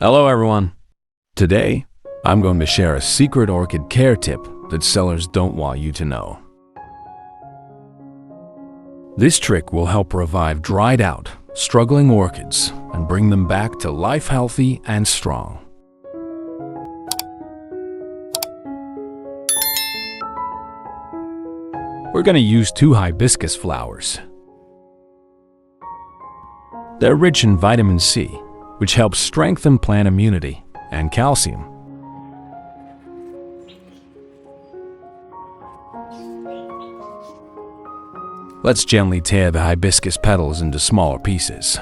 Hello everyone! Today, I'm going to share a secret orchid care tip that sellers don't want you to know. This trick will help revive dried out, struggling orchids and bring them back to life healthy and strong. We're going to use 2 hibiscus flowers. They're rich in vitamin C, which helps strengthen plant immunity, and calcium. Let's gently tear the hibiscus petals into smaller pieces.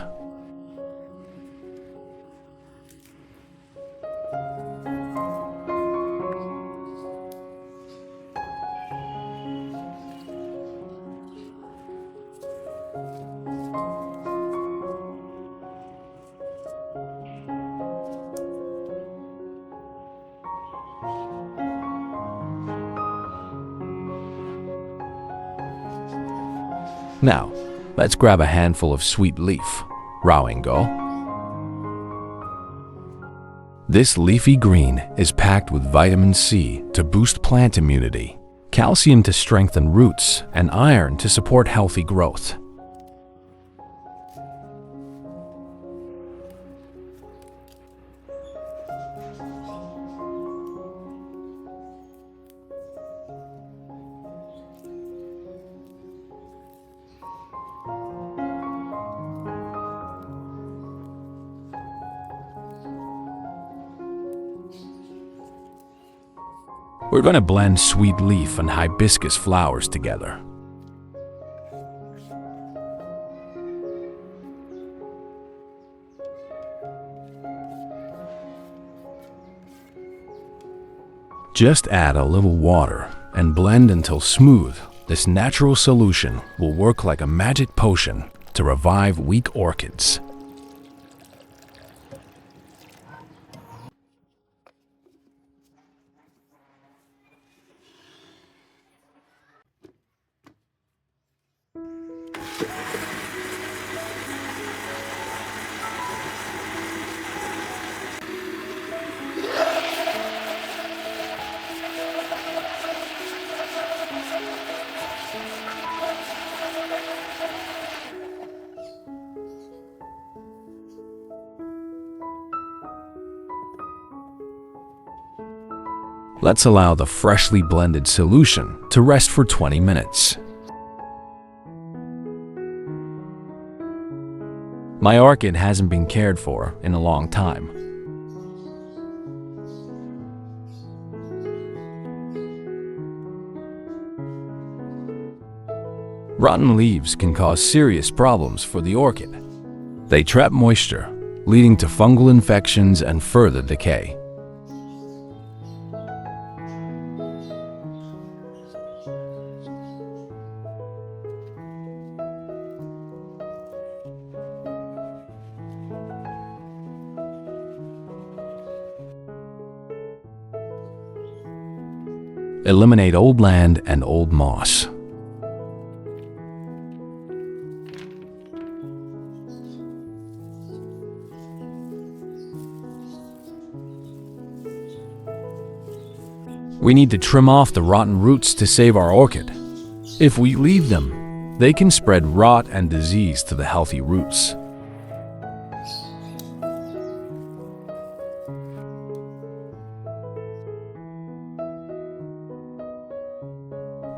Now, let's grab a handful of sweet leaf, rawingo. This leafy green is packed with vitamin C to boost plant immunity, calcium to strengthen roots, and iron to support healthy growth. We're going to blend sweet leaf and hibiscus flowers together. Just add a little water and blend until smooth. This natural solution will work like a magic potion to revive weak orchids. Let's allow the freshly blended solution to rest for 20 minutes. My orchid hasn't been cared for in a long time. Rotten leaves can cause serious problems for the orchid. They trap moisture, leading to fungal infections and further decay. Eliminate old land and old moss. We need to trim off the rotten roots to save our orchid. If we leave them, they can spread rot and disease to the healthy roots.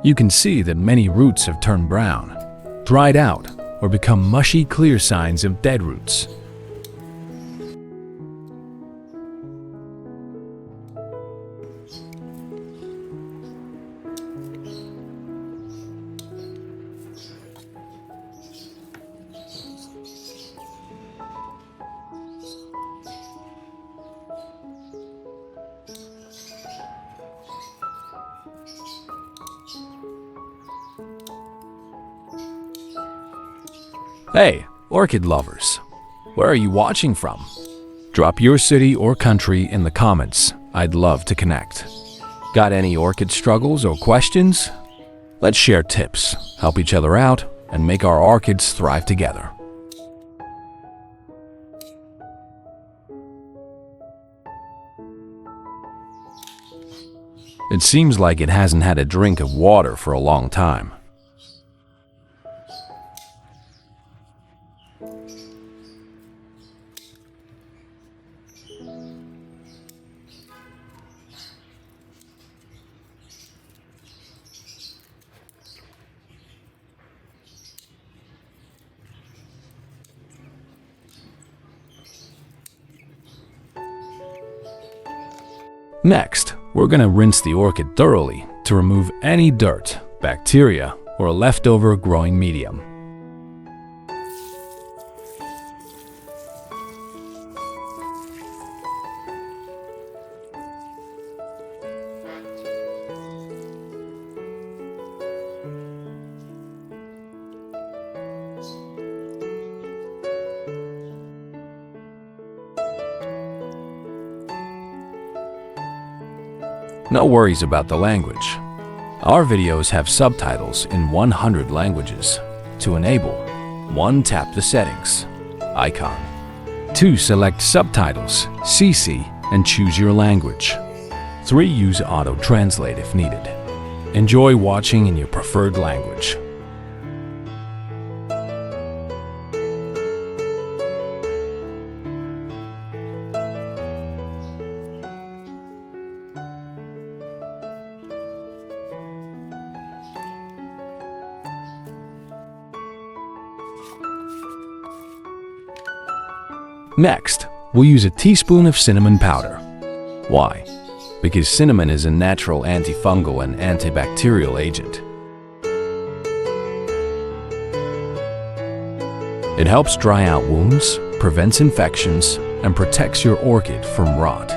You can see that many roots have turned brown, dried out, or become mushy, clear signs of dead roots. Hey, orchid lovers, where are you watching from? Drop your city or country in the comments. I'd love to connect. Got any orchid struggles or questions? Let's share tips, help each other out, and make our orchids thrive together. It seems like it hasn't had a drink of water for a long time. Next, we're going to rinse the orchid thoroughly to remove any dirt, bacteria, or leftover growing medium. No worries about the language. Our videos have subtitles in 100 languages. To enable, 1. Tap the settings icon. 2. Select subtitles, CC, and choose your language. 3. Use auto-translate if needed. Enjoy watching in your preferred language. Next, we'll use a teaspoon of cinnamon powder. Why? Because cinnamon is a natural antifungal and antibacterial agent. It helps dry out wounds, prevents infections, and protects your orchid from rot.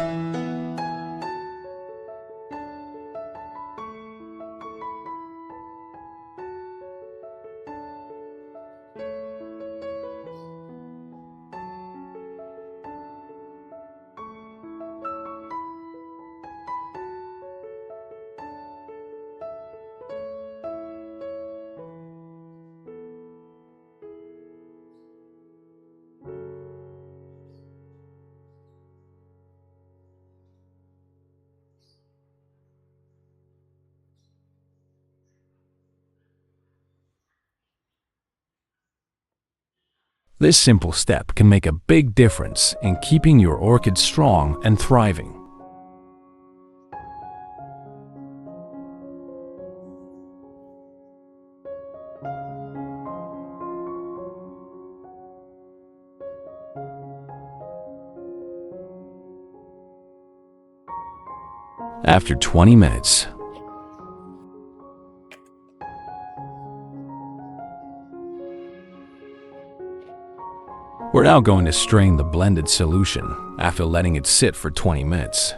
This simple step can make a big difference in keeping your orchid strong and thriving. After 20 minutes, we're now going to strain the blended solution after letting it sit for 20 minutes.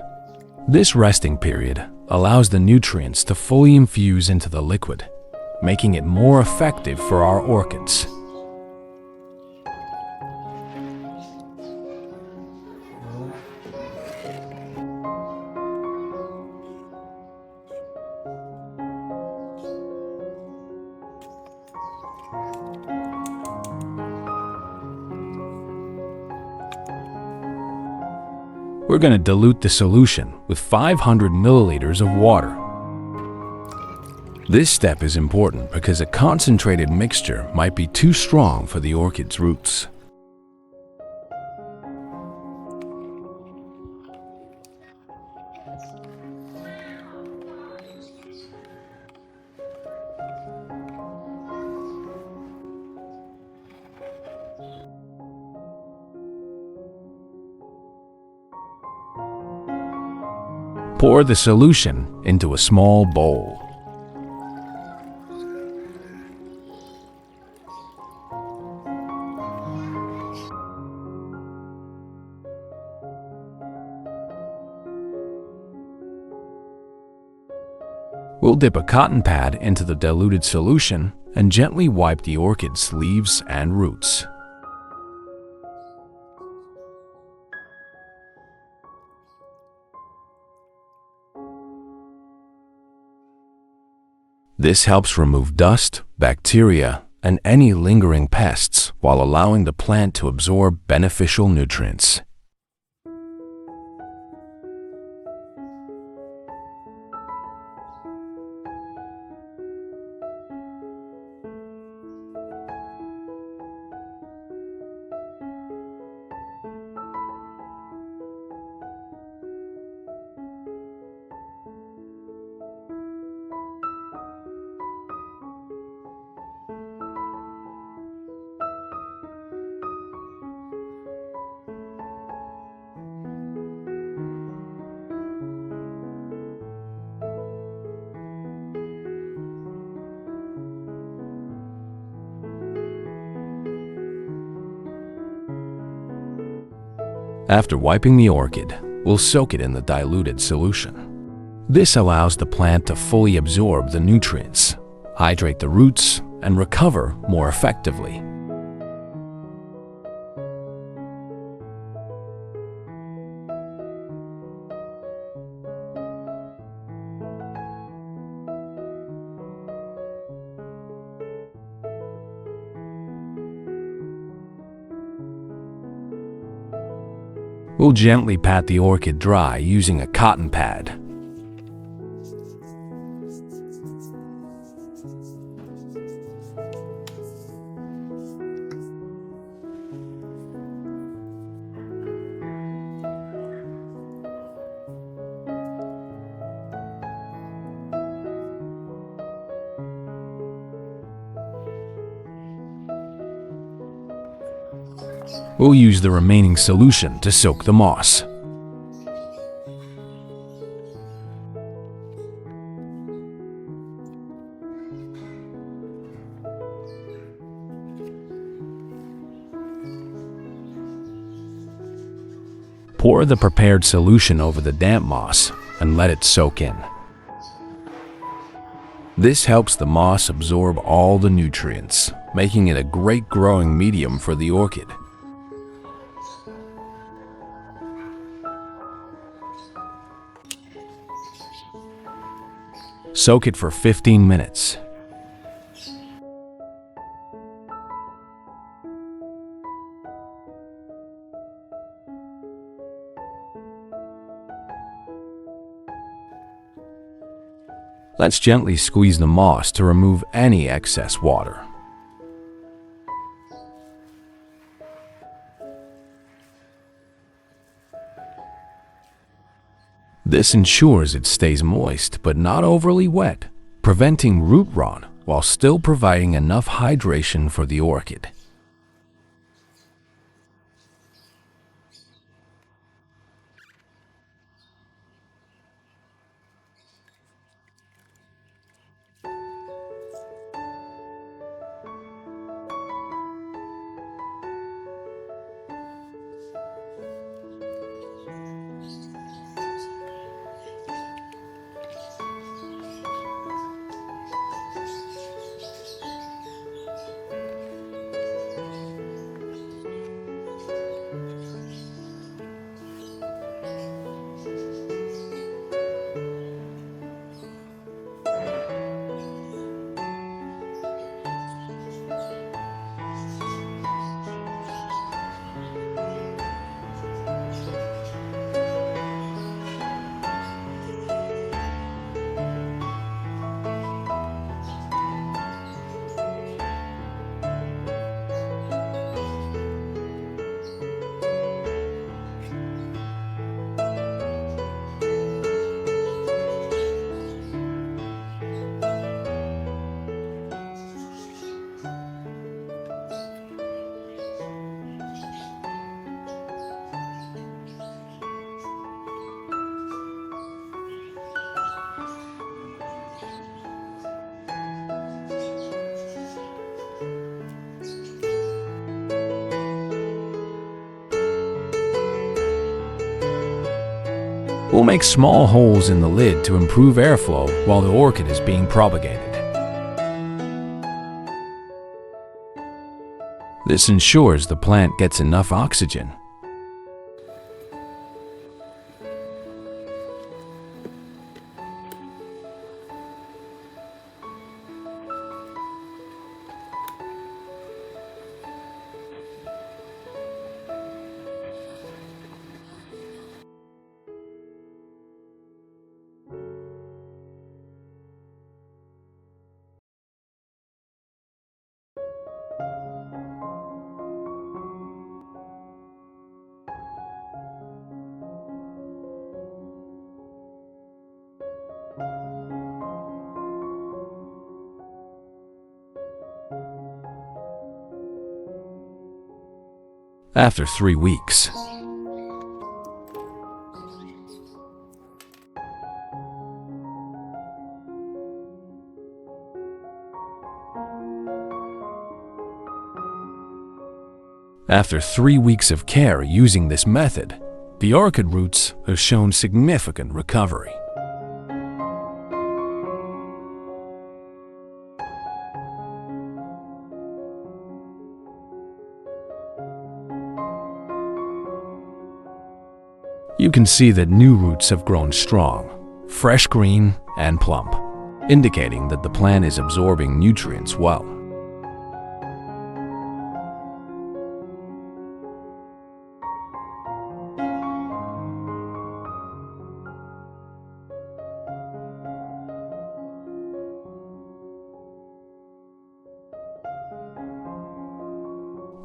This resting period allows the nutrients to fully infuse into the liquid, making it more effective for our orchids. We're going to dilute the solution with 500 milliliters of water. This step is important because a concentrated mixture might be too strong for the orchid's roots. Pour the solution into a small bowl. We'll dip a cotton pad into the diluted solution and gently wipe the orchid's leaves and roots. This helps remove dust, bacteria, and any lingering pests while allowing the plant to absorb beneficial nutrients. After wiping the orchid, we'll soak it in the diluted solution. This allows the plant to fully absorb the nutrients, hydrate the roots, and recover more effectively. We'll gently pat the orchid dry using a cotton pad. We'll use the remaining solution to soak the moss. Pour the prepared solution over the damp moss and let it soak in. This helps the moss absorb all the nutrients, making it a great growing medium for the orchid. Soak it for 15 minutes. Let's gently squeeze the moss to remove any excess water. This ensures it stays moist but not overly wet, preventing root rot while still providing enough hydration for the orchid. We'll make small holes in the lid to improve airflow while the orchid is being propagated. This ensures the plant gets enough oxygen. After 3 weeks, After 3 weeks of care using this method, the orchid roots have shown significant recovery. You can see that new roots have grown strong, fresh green, and plump, indicating that the plant is absorbing nutrients well.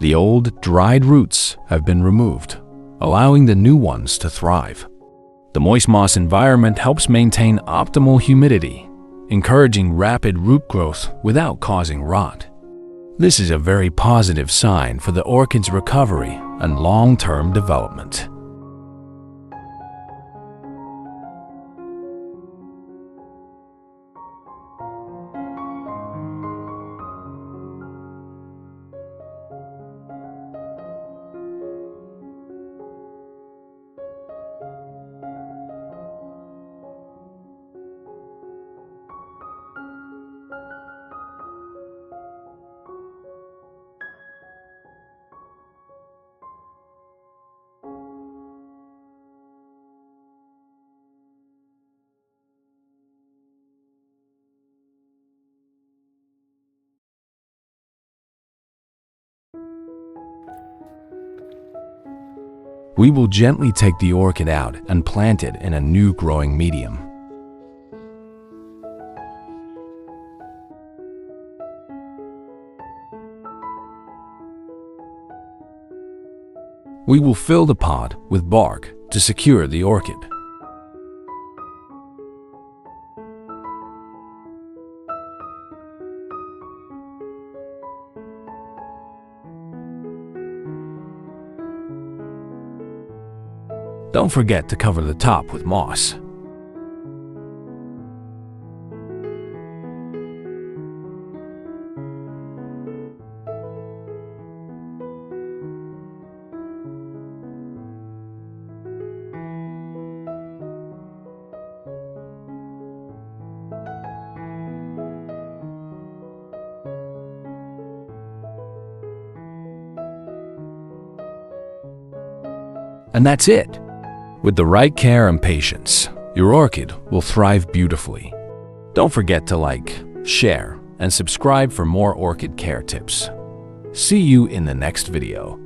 The old, dried roots have been removed, allowing the new ones to thrive. The moist moss environment helps maintain optimal humidity, encouraging rapid root growth without causing rot. This is a very positive sign for the orchid's recovery and long-term development. We will gently take the orchid out and plant it in a new growing medium. We will fill the pot with bark to secure the orchid. Don't forget to cover the top with moss. And that's it. With the right care and patience, your orchid will thrive beautifully. Don't forget to like, share, and subscribe for more orchid care tips. See you in the next video.